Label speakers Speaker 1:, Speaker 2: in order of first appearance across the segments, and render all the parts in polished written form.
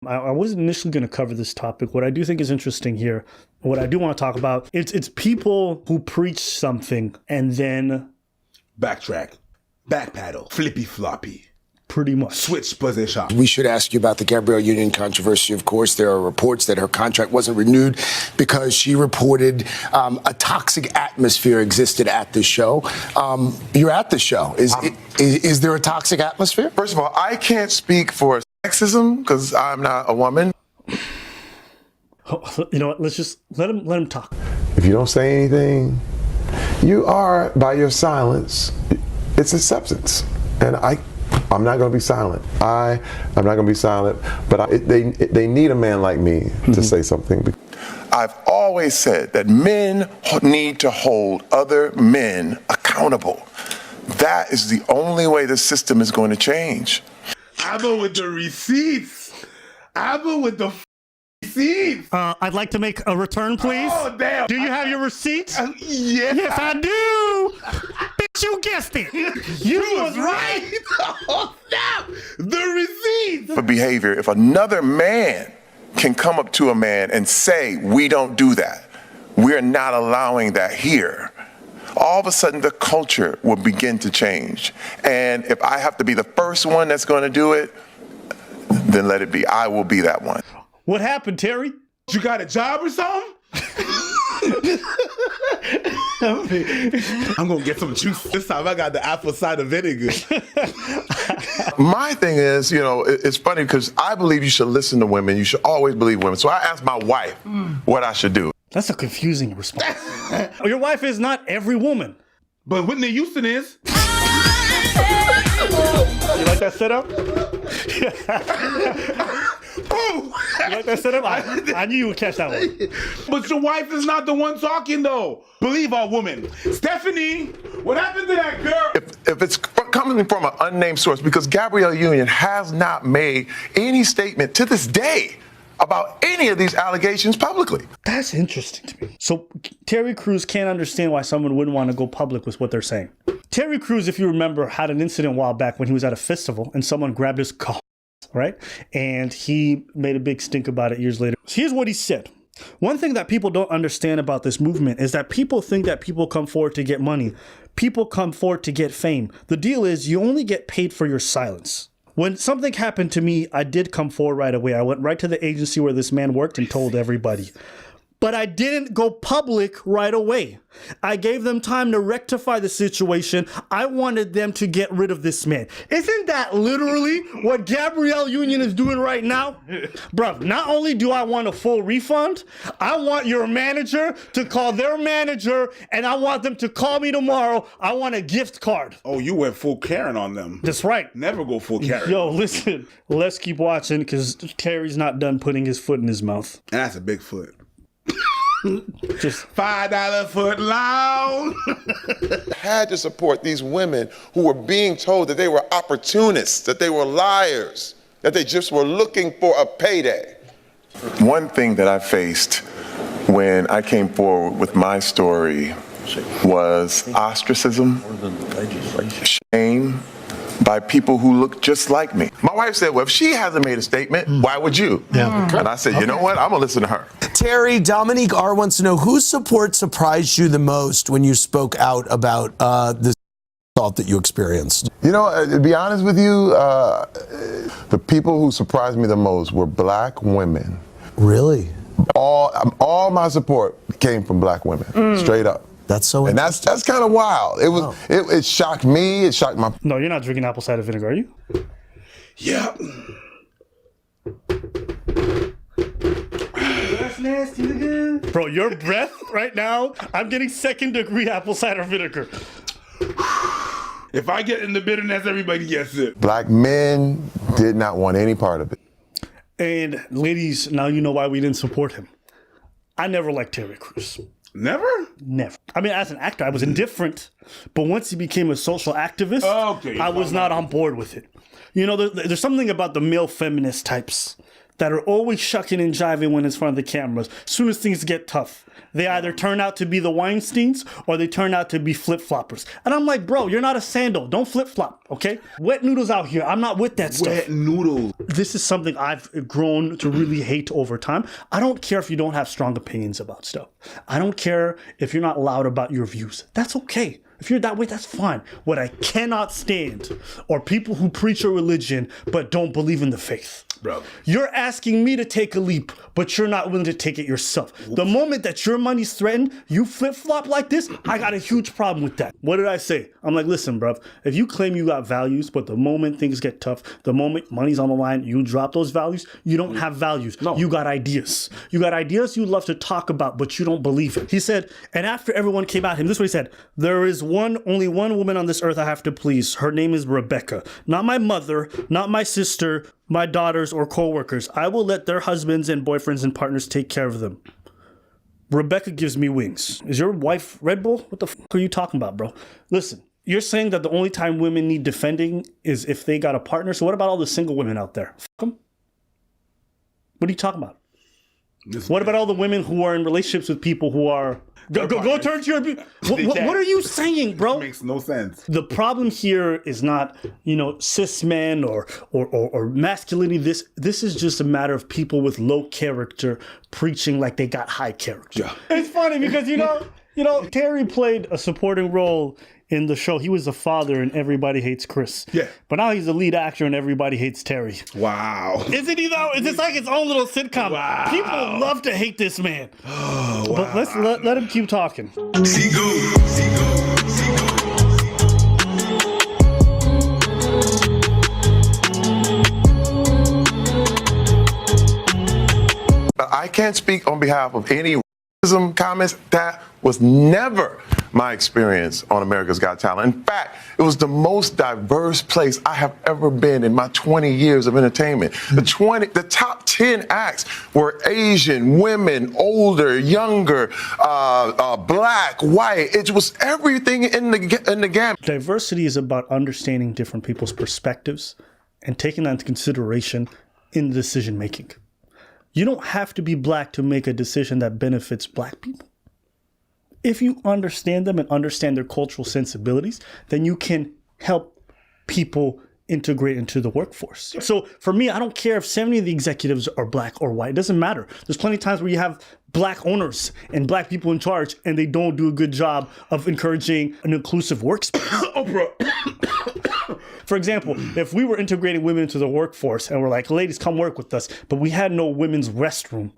Speaker 1: I wasn't initially going to cover this topic. What I do think is interesting here, what I do want to talk about, it's people who preach something and then
Speaker 2: backtrack, backpedal, flippy floppy.
Speaker 1: Pretty much.
Speaker 2: Switch position.
Speaker 3: We should ask you about the Gabrielle Union controversy. Of course, there are reports that her contract wasn't renewed because she reported a toxic atmosphere existed at the show. You're at the show. Is there a toxic atmosphere?
Speaker 4: First of all, I can't speak for sexism because I'm not a woman.
Speaker 1: You know what? Let's just let him talk.
Speaker 5: If you don't say anything, you are, by your silence, it's acceptance. And I'm not going to be silent. I'm not going to be silent, but they need a man like me to say something.
Speaker 4: I've always said that men need to hold other men accountable. That is the only way the system is going to change.
Speaker 2: Abba with the receipts. Abba with the receipts.
Speaker 1: I'd like to make a return, please.
Speaker 2: Oh, damn.
Speaker 1: Do you have your receipt?
Speaker 2: Yes.
Speaker 1: Yes, I do. Bitch, you guessed it. You was right.
Speaker 2: Oh, snap. The receipts.
Speaker 4: For behavior, if another man can come up to a man and say, we don't do that, we're not allowing that here, all of a sudden the culture will begin to change. And if I have to be the first one that's going to do it, then let it be. I will be that one.
Speaker 1: What happened, Terry?
Speaker 2: You got a job or something? I'm going to get some juice. This time I got the apple cider vinegar.
Speaker 4: My thing is, it's funny because I believe you should listen to women. You should always believe women. So I asked my wife what I should do.
Speaker 1: That's a confusing response. Your wife is not every woman.
Speaker 2: But Whitney Houston is.
Speaker 1: You like that setup?
Speaker 2: Oh.
Speaker 1: You like that setup? I knew you would catch that one.
Speaker 2: But your wife is not the one talking, though. Believe our woman. Stephanie, what happened to that girl?
Speaker 4: If it's coming from an unnamed source, because Gabrielle Union has not made any statement to this day about any of these allegations publicly.
Speaker 1: That's interesting to me. So Terry Crews can't understand why someone wouldn't want to go public with what they're saying. Terry Crews, if you remember, had an incident a while back when he was at a festival and someone grabbed his car, right? And he made a big stink about it years later. Here's what he said. One thing that people don't understand about this movement is that people think that people come forward to get money. People come forward to get fame. The deal is you only get paid for your silence. When something happened to me, I did come forward right away. I went right to the agency where this man worked and told everybody. But I didn't go public right away. I gave them time to rectify the situation. I wanted them to get rid of this man. Isn't that literally what Gabrielle Union is doing right now? Bruh, not only do I want a full refund, I want your manager to call their manager, and I want them to call me tomorrow. I want a gift card.
Speaker 2: Oh, you went full Karen on them.
Speaker 1: That's right.
Speaker 2: Never go full Karen.
Speaker 1: Yo, listen, let's keep watching because Terry's not done putting his foot in his mouth.
Speaker 2: And that's a big foot.
Speaker 1: Just
Speaker 2: $5 foot long.
Speaker 4: Had to support these women who were being told that they were opportunists, that they were liars, that they just were looking for a payday. One thing that I faced when I came forward with my story was ostracism, shame by people who look just like me. My wife said, well, if she hasn't made a statement, why would you? Yeah. And I said, you know what? I'm gonna listen to her.
Speaker 6: Terry, Dominique R. wants to know whose support surprised you the most when you spoke out about this assault that you experienced?
Speaker 5: To be honest with you, the people who surprised me the most were black women.
Speaker 6: Really?
Speaker 5: All my support came from black women, straight up.
Speaker 6: That's so
Speaker 5: and that's kind of wild. It was it shocked me. It shocked my.
Speaker 1: No, you're not drinking apple cider vinegar, are you?
Speaker 2: Yeah. That's nasty, nigga.
Speaker 1: Bro, your breath right now, I'm getting 2nd degree apple cider vinegar.
Speaker 2: If I get in the bitterness, everybody gets it.
Speaker 5: Black men did not want any part of it.
Speaker 1: And ladies, now you know why we didn't support him. I never liked Terry Crews.
Speaker 2: Never?
Speaker 1: Never. I mean, as an actor, I was indifferent. But once he became a social activist, I was not on board with it. There's something about the male feminist types that are always shucking and jiving when it's in front of the cameras. As soon as things get tough, they either turn out to be the Weinsteins or they turn out to be flip-floppers. And I'm like, bro, you're not a sandal. Don't flip-flop, okay? Wet noodles out here. I'm not with that stuff.
Speaker 2: Wet noodles.
Speaker 1: This is something I've grown to really hate over time. I don't care if you don't have strong opinions about stuff. I don't care if you're not loud about your views. That's okay. If you're that way, that's fine. What I cannot stand are people who preach a religion but don't believe in the faith.
Speaker 2: Bro.
Speaker 1: You're asking me to take a leap, but you're not willing to take it yourself. The moment that your money's threatened, you flip-flop like this, I got a huge problem with that. What did I say? I'm like, listen, bruv, if you claim you got values, but the moment things get tough, the moment money's on the line, you drop those values, you don't have values.
Speaker 2: No.
Speaker 1: You got ideas. You got ideas you love to talk about, but you don't believe it. He said, and after everyone came at him, this is what he said, there is only one woman on this earth I have to please. Her name is Rebecca. Not my mother, not my sister, my daughters or co-workers. I will let their husbands and boyfriends and partners take care of them. Rebecca gives me wings. Is your wife Red Bull? What the fuck are you talking about, bro? Listen, you're saying that the only time women need defending is if they got a partner. So what about all the single women out there? Fuck them. What are you talking about? What about all the women who are in relationships with people who are... Go turn to your... What are you saying, bro?
Speaker 2: It makes no sense.
Speaker 1: The problem here is not, cis men or masculinity. This is just a matter of people with low character preaching like they got high character.
Speaker 2: Yeah.
Speaker 1: It's funny because, Terry played a supporting role in the show. He was the father in Everybody Hates Chris.
Speaker 2: Yeah.
Speaker 1: But now he's the lead actor in Everybody Hates Terry.
Speaker 2: Wow.
Speaker 1: Isn't he though? It's just like its own little sitcom.
Speaker 2: Wow.
Speaker 1: People love to hate this man.
Speaker 2: Oh, wow.
Speaker 1: But let him keep talking.
Speaker 5: I can't speak on behalf of any racism comments. That was never my experience on America's Got Talent. In fact, it was the most diverse place I have ever been in my 20 years of entertainment. The top 10 acts were Asian, women, older, younger, black, white. It was everything in the gamut.
Speaker 1: Diversity is about understanding different people's perspectives and taking that into consideration in decision making. You don't have to be black to make a decision that benefits black people. If you understand them and understand their cultural sensibilities, then you can help people integrate into the workforce. So for me, I don't care if 70 of the executives are black or white. It doesn't matter. There's plenty of times where you have black owners and black people in charge and they don't do a good job of encouraging an inclusive workspace.
Speaker 2: Oh, bro.
Speaker 1: For example, if we were integrating women into the workforce and we're like, ladies, come work with us, but we had no women's restroom,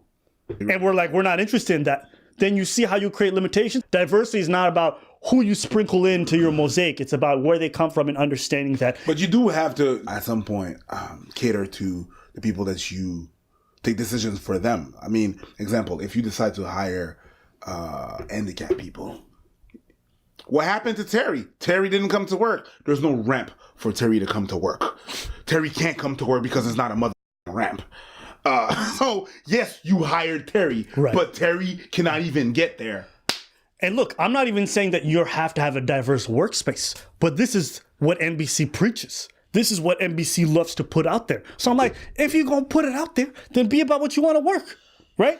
Speaker 1: and we're like, we're not interested in that, then you see how you create limitations. Diversity is not about who you sprinkle into your mosaic. It's about where they come from and understanding that.
Speaker 2: But you do have to, at some point, cater to the people that you take decisions for them. I mean, example, if you decide to hire handicapped people, what happened to Terry? Terry didn't come to work. There's no ramp for Terry to come to work. Terry can't come to work because it's not a mother ramp. So, yes, you hired Terry,
Speaker 1: right,
Speaker 2: but Terry cannot even get there.
Speaker 1: And look, I'm not even saying that you have to have a diverse workspace, but this is what NBC preaches. This is what NBC loves to put out there. So I'm like, if you're going to put it out there, then be about what you want to work, right?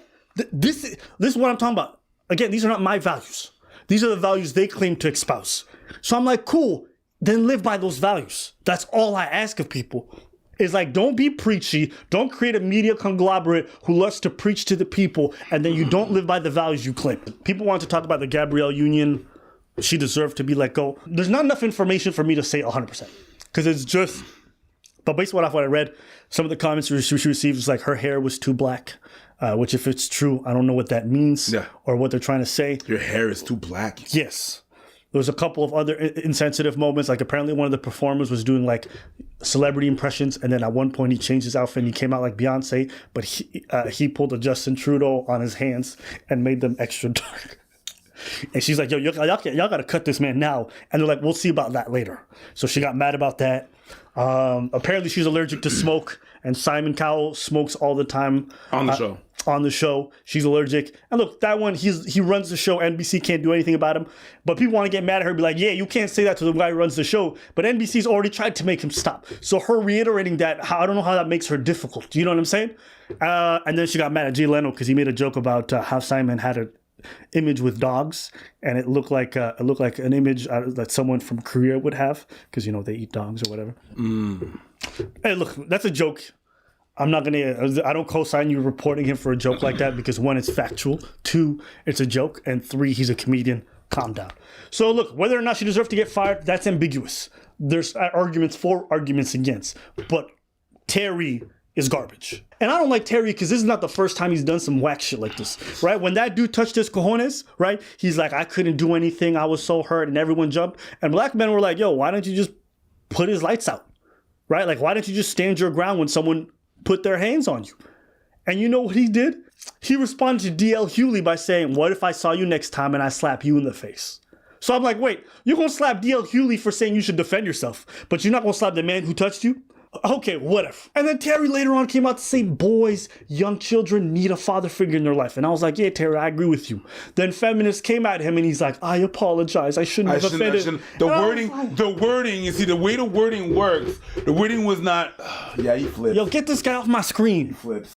Speaker 1: This is what I'm talking about. Again, these are not my values. These are the values they claim to espouse. So I'm like, cool, then live by those values. That's all I ask of people. Is like, don't be preachy. Don't create a media conglomerate who loves to preach to the people, and then you don't live by the values you claim. People want to talk about the Gabrielle Union. She deserved to be let go. There's not enough information for me to say 100%. Because it's just, but based on what I read, some of the comments she received was like her hair was too black. Which if it's true, I don't know what that means or what they're trying to say.
Speaker 2: Your hair is too black.
Speaker 1: Yes. There was a couple of other insensitive moments. Like apparently one of the performers was doing like celebrity impressions. And then at one point he changed his outfit and he came out like Beyonce. But he pulled a Justin Trudeau on his hands and made them extra dark. And she's like, yo, y'all got to cut this man now. And they're like, we'll see about that later. So she got mad about that. Apparently she's allergic to smoke. And Simon Cowell smokes all the time.
Speaker 2: On the show.
Speaker 1: On the show. She's allergic. And look, that one, he runs the show. NBC can't do anything about him. But people want to get mad at her and be like, yeah, you can't say that to the guy who runs the show. But NBC's already tried to make him stop. So her reiterating that, I don't know how that makes her difficult. Do you know what I'm saying? And then she got mad at Jay Leno because he made a joke about how Simon had an image with dogs, and it looked like an image that someone from Korea would have, because they eat dogs or whatever. Hey, look, that's a joke. I don't co-sign you reporting him for a joke like that, because 1, it's factual, 2, it's a joke, and 3, he's a comedian. Calm down. So look, whether or not she deserves to get fired, that's ambiguous. There's arguments for, arguments against, but Terry is garbage. And I don't like Terry because this is not the first time he's done some whack shit like this, right? When that dude touched his cojones, right? He's like, I couldn't do anything. I was so hurt, and everyone jumped. And black men were like, yo, why don't you just put his lights out, right? Like, why don't you just stand your ground when someone put their hands on you? And you know what he did? He responded to DL Hughley by saying, what if I saw you next time and I slap you in the face? So I'm like, wait, you're going to slap DL Hughley for saying you should defend yourself, but you're not going to slap the man who touched you? Okay, whatever. And then Terry later on came out to say boys, young children need a father figure in their life. And I was like, yeah, Terry, I agree with you. Then feminists came at him and he's like, I apologize. I shouldn't have offended.
Speaker 7: The wording, you see, the way the wording works, the wording was not.
Speaker 2: Yeah, he flips.
Speaker 1: Yo, get this guy off my screen.
Speaker 2: Flips.